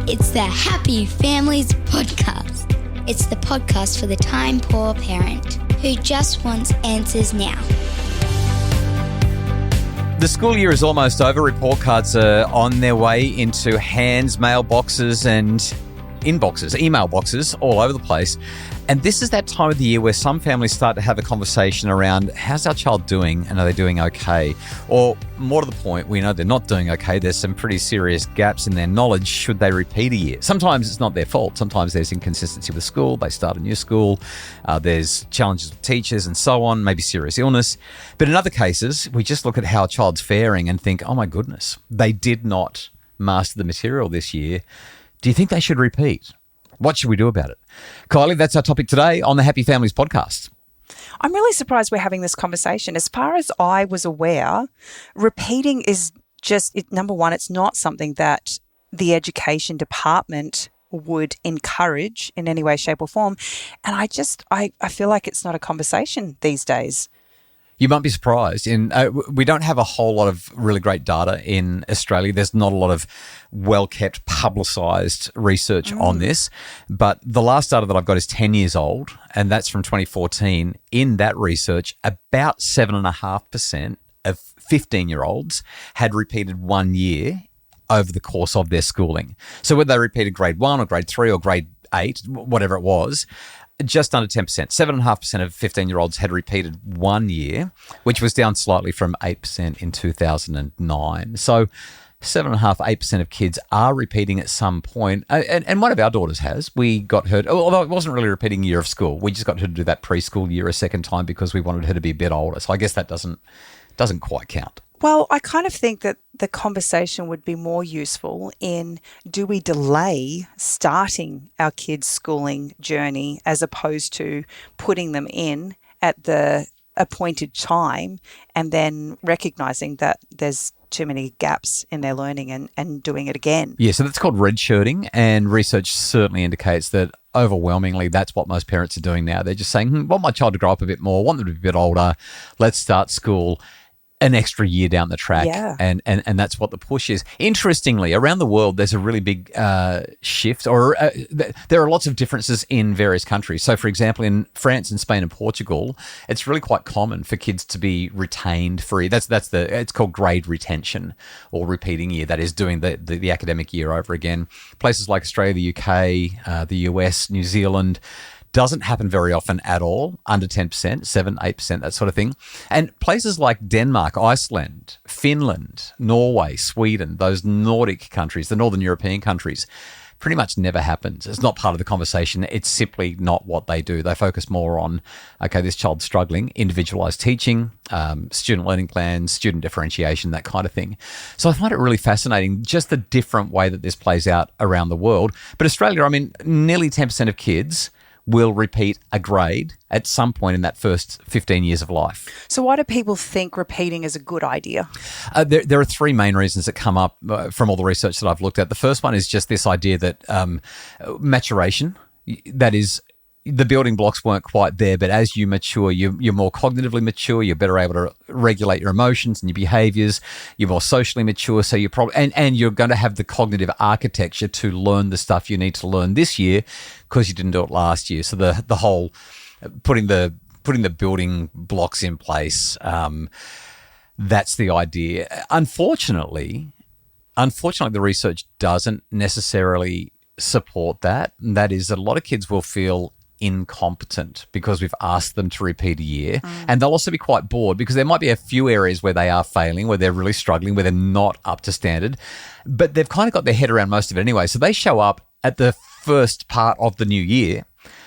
It's the Happy Families Podcast. It's the podcast for the time-poor parent who just wants answers now. The school year is almost over. Report cards are on their way into hands, mailboxes and inboxes, email boxes all over the place. And this is that time of the year where some families start to have a conversation around how's our child doing and are they doing okay? Or more to the point, we know they're not doing okay. There's some pretty serious gaps in their knowledge. Should they repeat a year? Sometimes it's not their fault. Sometimes there's inconsistency with school. They start a new school. There's challenges with teachers and so on, maybe serious illness. But in other cases, we just look at how a child's faring and think, oh my goodness, they did not master the material this year. Do you think they should repeat? What should we do about it? Kylie, that's our topic today on the Happy Families Podcast. I'm really surprised we're having this conversation. As far as I was aware, repeating is just, number one, it's not something that the education department would encourage in any way, shape or form. And I feel like it's not a conversation these days. You might be surprised. We don't have a whole lot of really great data in Australia. There's not a lot of well-kept, publicised research on this. But the last data that I've got is 10 years old, and that's from 2014. In that research, about 7.5% of 15-year-olds had repeated 1 year over the course of their schooling. So whether they repeated grade 1 or grade 3 or grade 8, whatever it was, just under 10%. 7.5% of 15-year-olds had repeated 1 year, which was down slightly from 8% in 2009. So 7.5%, 8% of kids are repeating at some point. And one of our daughters has. We got her, although it wasn't really repeating a year of school. We just got her to do that preschool year a second time because we wanted her to be a bit older. So I guess that doesn't quite count. Well, I kind of think that the conversation would be more useful in, do we delay starting our kids' schooling journey as opposed to putting them in at the appointed time and then recognising that there's too many gaps in their learning and doing it again. Yeah, so that's called redshirting, and research certainly indicates that overwhelmingly that's what most parents are doing now. They're just saying, want my child to grow up a bit more, want them to be a bit older, let's start school an extra year down the track. Yeah. And that's what the push is. Interestingly, around the world, there's a really big shift, or there are lots of differences in various countries. So, for example, in France and Spain and Portugal, it's really quite common for kids to be retained for it's called grade retention or repeating year. That is doing the academic year over again. Places like Australia, the UK, the US, New Zealand, doesn't happen very often at all, under 10%, 7, 8%, that sort of thing. And places like Denmark, Iceland, Finland, Norway, Sweden, those Nordic countries, the Northern European countries, pretty much never happens. It's not part of the conversation. It's simply not what they do. They focus more on, okay, this child's struggling, individualised teaching, student learning plans, student differentiation, that kind of thing. So I find it really fascinating, just the different way that this plays out around the world. But Australia, I mean, nearly 10% of kids will repeat a grade at some point in that first 15 years of life. So why do people think repeating is a good idea? There are three main reasons that come up from all the research that I've looked at. The first one is just this idea that maturation, that is, the building blocks weren't quite there, but as you mature, you're more cognitively mature, you're better able to regulate your emotions and your behaviors, you're more socially mature, so you're probably and you're going to have the cognitive architecture to learn the stuff you need to learn this year because you didn't do it last year. So the whole putting the building blocks in place, that's the idea. Unfortunately, the research doesn't necessarily support that. And that is, that a lot of kids will feel incompetent because we've asked them to repeat a year, and they'll also be quite bored because there might be a few areas where they are failing, where they're really struggling, where they're not up to standard, but they've kind of got their head around most of it anyway. So they show up at the first part of the new year,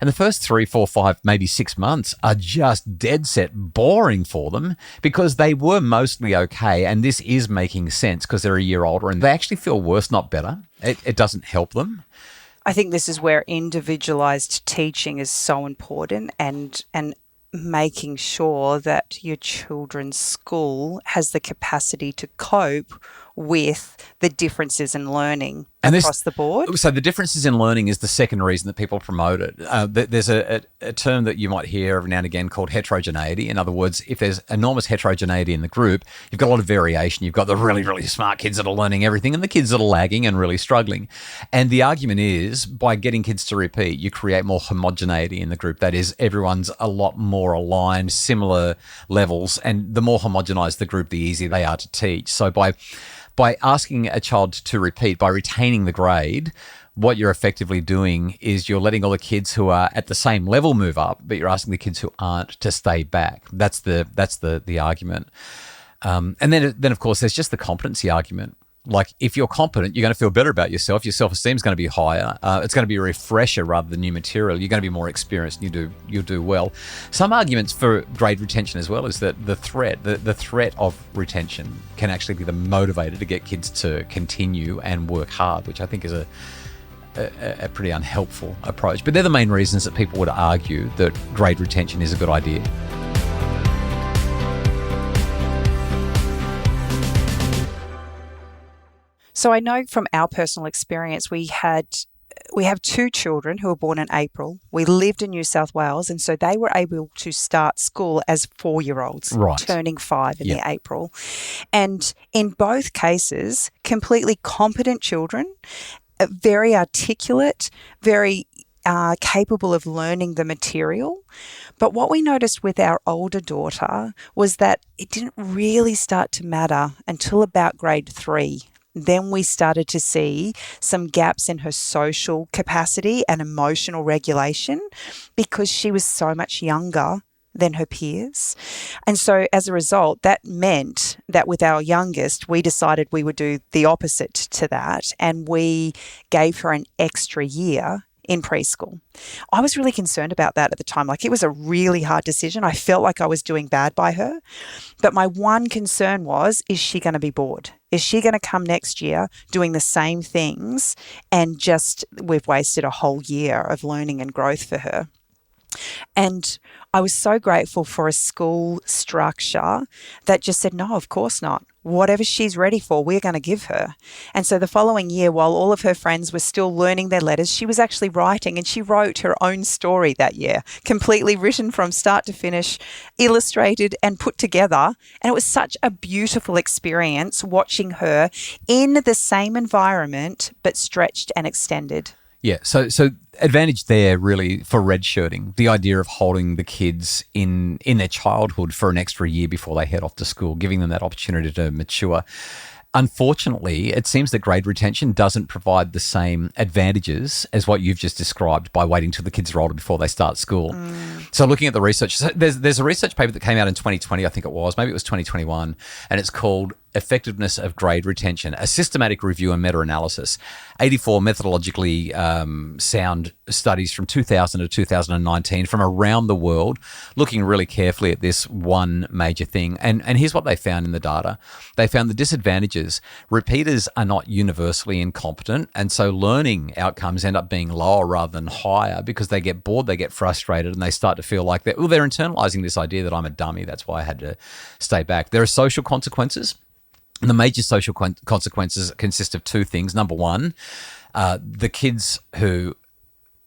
and the first 3, 4, 5, maybe 6 months are just dead set boring for them because they were mostly okay, and this is making sense because they're a year older and they actually feel worse, not better. It doesn't help them. I think this is where individualized teaching is so important, and making sure that your children's school has the capacity to cope with the differences in learning And across the board? So the differences in learning is the second reason that people promote it. There's a term that you might hear every now and again called heterogeneity. In other words, if there's enormous heterogeneity in the group, you've got a lot of variation. You've got the really, really smart kids that are learning everything and the kids that are lagging and really struggling. And the argument is by getting kids to repeat, you create more homogeneity in the group. That is, everyone's a lot more aligned, similar levels. And the more homogenized the group, the easier they are to teach. So by asking a child to repeat, by retaining the grade, what you're effectively doing is you're letting all the kids who are at the same level move up, but you're asking the kids who aren't to stay back. That's the argument. And then of course there's just the competency argument. Like if you're competent, you're going to feel better about yourself. Your self-esteem is going to be higher. It's going to be a refresher rather than new material. You're going to be more experienced and you'll do well. Some arguments for grade retention as well is that the threat of retention can actually be the motivator to get kids to continue and work hard, which I think is a pretty unhelpful approach. But they're the main reasons that people would argue that grade retention is a good idea. So I know from our personal experience, we have 2 children who were born in April. We lived in New South Wales, and so they were able to start school as 4-year-olds, right, turning 5 in the April. And in both cases, completely competent children, very articulate, very capable of learning the material. But what we noticed with our older daughter was that it didn't really start to matter until about grade 3. Then we started to see some gaps in her social capacity and emotional regulation because she was so much younger than her peers. And so as a result, that meant that with our youngest, we decided we would do the opposite to that, and we gave her an extra year in preschool. I was really concerned about that at the time. Like, it was a really hard decision. I felt like I was doing bad by her. But my one concern was, is she going to be bored? Is she going to come next year doing the same things and just we've wasted a whole year of learning and growth for her? And I was so grateful for a school structure that just said, no, of course not. Whatever she's ready for, we're going to give her. And so the following year, while all of her friends were still learning their letters, she was actually writing, and she wrote her own story that year, completely written from start to finish, illustrated and put together. And it was such a beautiful experience watching her in the same environment, but stretched and extended. Yeah, so advantage there really for redshirting, the idea of holding the kids in their childhood for an extra year before they head off to school, giving them that opportunity to mature. Unfortunately, it seems that grade retention doesn't provide the same advantages as what you've just described by waiting till the kids are older before they start school. So looking at the research, there's a research paper that came out in 2020, I think it was, maybe it was 2021, and it's called Effectiveness of Grade Retention, a systematic review and meta-analysis. 84 methodologically sound studies from 2000 to 2019 from around the world, looking really carefully at this one major thing. And here's what they found in the data. They found the disadvantages. Repeaters are not universally incompetent, and so learning outcomes end up being lower rather than higher because they get bored, they get frustrated, and they start to feel like they're internalizing this idea that I'm a dummy. That's why I had to stay back. There are social consequences. The major social consequences consist of 2 things. Number one, the kids who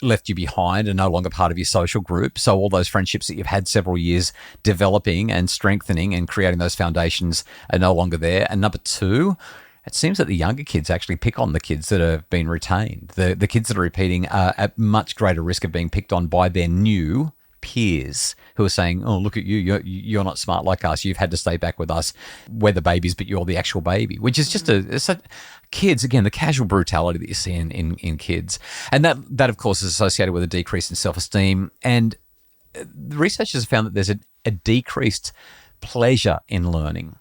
left you behind are no longer part of your social group. So all those friendships that you've had several years developing and strengthening and creating those foundations are no longer there. And number 2, it seems that the younger kids actually pick on the kids that have been retained. The kids that are repeating are at much greater risk of being picked on by their new peers who are saying, oh, look at you, you're not smart like us, you've had to stay back with us, we're the babies but you're the actual baby, which is just kids, again, the casual brutality that you see in kids. And that of course is associated with a decrease in self-esteem, and the researchers have found that there's a decreased pleasure in learning.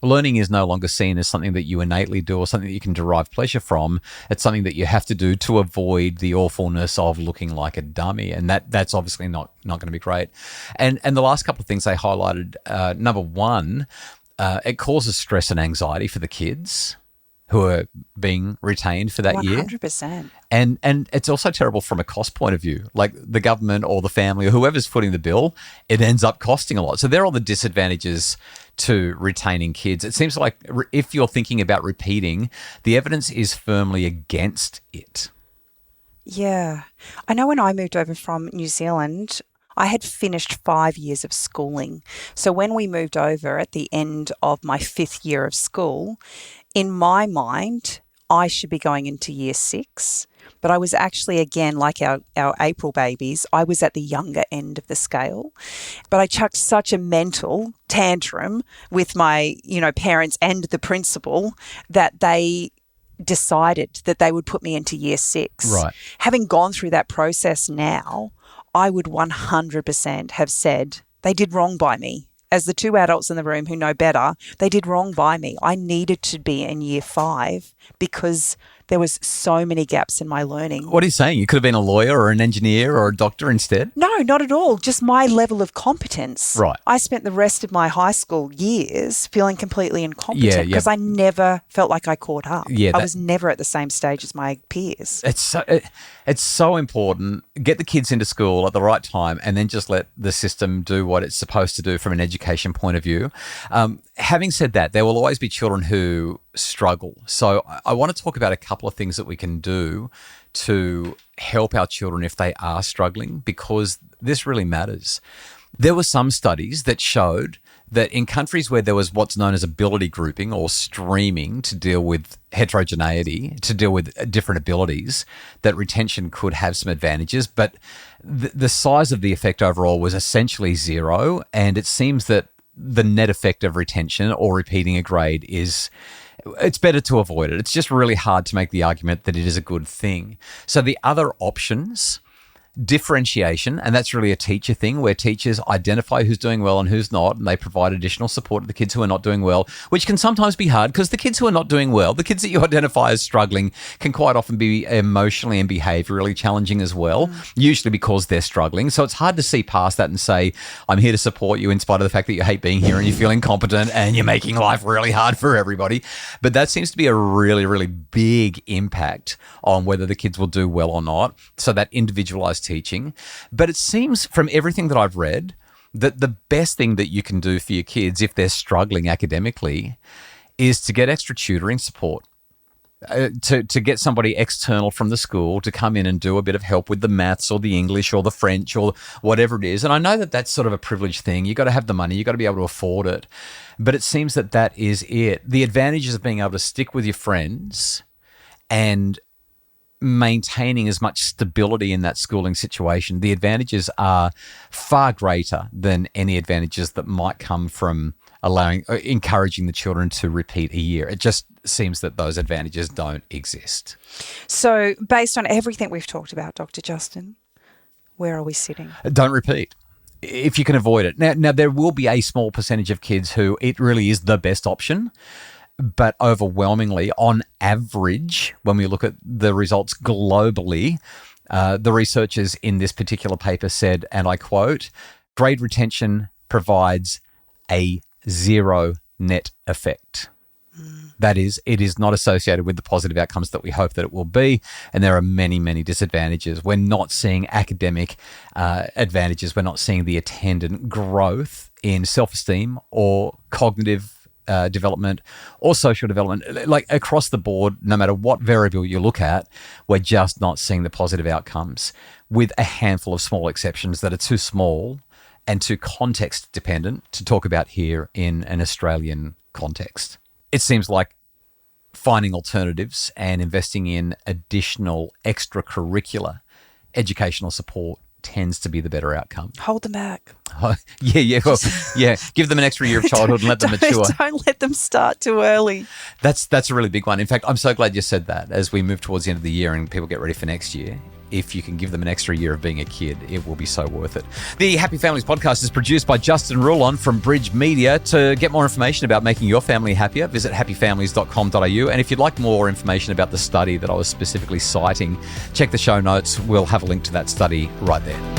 Learning is no longer seen as something that you innately do or something that you can derive pleasure from. It's something that you have to do to avoid the awfulness of looking like a dummy, and that's obviously not going to be great. And the last couple of things they highlighted, number one, it causes stress and anxiety for the kids who are being retained for that year. 100%. And it's also terrible from a cost point of view. Like the government or the family or whoever's footing the bill, it ends up costing a lot. So there are the disadvantages to retaining kids. It seems like if you're thinking about repeating, the evidence is firmly against it. Yeah. I know when I moved over from New Zealand, I had finished 5 years of schooling. So when we moved over at the end of my 5th year of school, in my mind, I should be going into year 6. But I was actually, again, like our April babies, I was at the younger end of the scale. But I chucked such a mental tantrum with my, parents and the principal that they decided that they would put me into year 6. Right. Having gone through that process now, I would 100% have said they did wrong by me. As the 2 adults in the room who know better, they did wrong by me. I needed to be in year 5 because there was so many gaps in my learning. What are you saying? You could have been a lawyer or an engineer or a doctor instead? No, not at all. Just my level of competence. Right. I spent the rest of my high school years feeling completely incompetent because I never felt like I caught up. I was never at the same stage as my peers. It's so important. Get the kids into school at the right time and then just let the system do what it's supposed to do from an education point of view. Having said that, there will always be children who struggle. So I want to talk about a couple of things that we can do to help our children if they are struggling, because this really matters. There were some studies that showed that in countries where there was what's known as ability grouping or streaming to deal with heterogeneity, to deal with different abilities, that retention could have some advantages, but the size of the effect overall was essentially zero. And it seems that the net effect of retention or repeating a grade it's better to avoid it. It's just really hard to make the argument that it is a good thing. So the other options, differentiation, and that's really a teacher thing where teachers identify who's doing well and who's not, and they provide additional support to the kids who are not doing well, which can sometimes be hard because the kids who are not doing well, the kids that you identify as struggling, can quite often be emotionally and behaviorally challenging as well, usually because they're struggling. So it's hard to see past that and say, I'm here to support you in spite of the fact that you hate being here and you feel incompetent and you're making life really hard for everybody. But that seems to be a really, really big impact on whether the kids will do well or not. So that individualized teaching. But it seems from everything that I've read that the best thing that you can do for your kids if they're struggling academically is to get extra tutoring support. To get somebody external from the school to come in and do a bit of help with the maths or the English or the French or whatever it is. And I know that that's sort of a privileged thing. You've got to have the money. You've got to be able to afford it. But it seems that that is it. The advantages of being able to stick with your friends and maintaining as much stability in that schooling situation, the advantages are far greater than any advantages that might come from encouraging the children to repeat a year. It just seems that those advantages don't exist. So based on everything we've talked about, Dr. Justin, where are we sitting? Don't repeat if you can avoid it. Now there will be a small percentage of kids who it really is the best option. But overwhelmingly, on average, when we look at the results globally, the researchers in this particular paper said, and I quote, grade retention provides a zero net effect. That is, it is not associated with the positive outcomes that we hope that it will be. And there are many, many disadvantages. We're not seeing academic advantages. We're not seeing the attendant growth in self-esteem or cognitive development or social development, like across the board, no matter what variable you look at, we're just not seeing the positive outcomes, with a handful of small exceptions that are too small and too context dependent to talk about here in an Australian context. It seems like finding alternatives and investing in additional extracurricular educational support tends to be be the better outcome. Hold them back. Yeah. Give them an extra year of childhood and let them mature. Don't let them start too early. That's a really big one. In fact, I'm so glad you said that. As we move towards the end of the year and people get ready for next year, if you can give them an extra year of being a kid, it will be so worth it. The Happy Families podcast is produced by Justin Rulon from Bridge Media. To get more information about making your family happier, visit happyfamilies.com.au. And if you'd like more information about the study that I was specifically citing, check the show notes. We'll have a link to that study right there.